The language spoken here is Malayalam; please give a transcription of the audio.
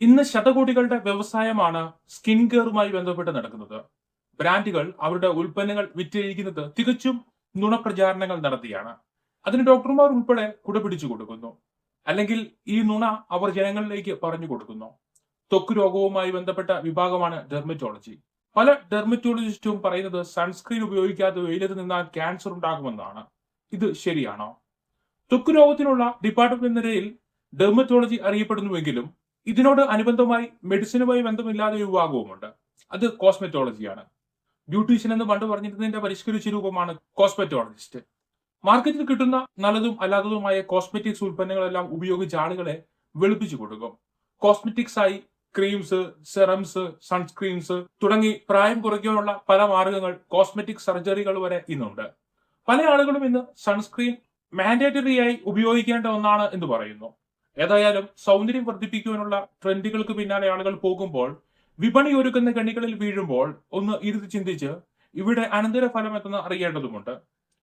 ഇന്ന് ശതകോടികളുടെ വ്യവസായമാണ് സ്കിൻ കെയറുമായി ബന്ധപ്പെട്ട് നടക്കുന്നത്. ബ്രാൻഡുകൾ അവരുടെ ഉൽപ്പന്നങ്ങൾ വിറ്റഴിക്കുന്നത് തികച്ചും നുണപ്രചാരണങ്ങൾ നടത്തിയാണ്. അതിന് ഡോക്ടർമാർ ഉൾപ്പെടെ കുടപിടിച്ചു കൊടുക്കുന്നു. അല്ലെങ്കിൽ ഈ നുണ അവർ ജനങ്ങളിലേക്ക് പറഞ്ഞു കൊടുക്കുന്നു. ത്വക്ക് രോഗവുമായി ബന്ധപ്പെട്ട വിഭാഗമാണ് ഡെർമറ്റോളജി. പല ഡെർമറ്റോളജിസ്റ്റും പറയുന്നത് സൺസ്ക്രീൻ ഉപയോഗിക്കാതെ വെയിലത്ത് നിന്നാൽ ക്യാൻസർ ഉണ്ടാകുമെന്നാണ്. ഇത് ശരിയാണോ? ത്വക്ക് രോഗത്തിനുള്ള ഡിപ്പാർട്ട്മെന്റ് എന്ന നിലയിൽ ഡെർമറ്റോളജി അറിയപ്പെടുന്നുവെങ്കിലും ഇതിനോട് അനുബന്ധമായി മെഡിസിനുമായി ബന്ധമില്ലാത്ത ഒരു വിഭാഗവുമുണ്ട്. അത് കോസ്മെറ്റോളജിയാണ്. ബ്യൂട്ടീഷ്യൻ എന്ന് പണ്ട് പറഞ്ഞിരുന്നതിന്റെ പരിഷ്കരിച്ച രൂപമാണ് കോസ്മെറ്റോളജിസ്റ്റ്. മാർക്കറ്റിൽ കിട്ടുന്ന നല്ലതും അല്ലാത്തതുമായ കോസ്മെറ്റിക്സ് ഉൽപ്പന്നങ്ങളെല്ലാം ഉപയോഗിച്ച് ആളുകളെ വെളുപ്പിച്ചു കൊടുക്കും. കോസ്മെറ്റിക്സ് ആയി ക്രീംസ്, സെറംസ്, സൺസ്ക്രീൻസ് തുടങ്ങി പ്രായം കുറയ്ക്കാനുള്ള പല മാർഗങ്ങൾ, കോസ്മെറ്റിക് സർജറികൾ വരെ ഇന്നുണ്ട്. പല ആളുകളും ഇന്ന് സൺസ്ക്രീൻ മാൻഡേറ്ററി ആയി ഉപയോഗിക്കേണ്ട ഒന്നാണ് എന്ന് പറയുന്നു. ഏതായാലും സൗന്ദര്യം വർദ്ധിപ്പിക്കുവാനുള്ള ട്രെൻഡുകൾക്ക് പിന്നാലെ ആളുകൾ പോകുമ്പോൾ, വിപണി ഒരുക്കുന്ന കെണികളിൽ വീഴുമ്പോൾ ഒന്ന് ഇരുത്തി ചിന്തിച്ച് ഇവിടെ അനന്തരഫലം എന്തെന്ന് അറിയേണ്ടതുണ്ട്.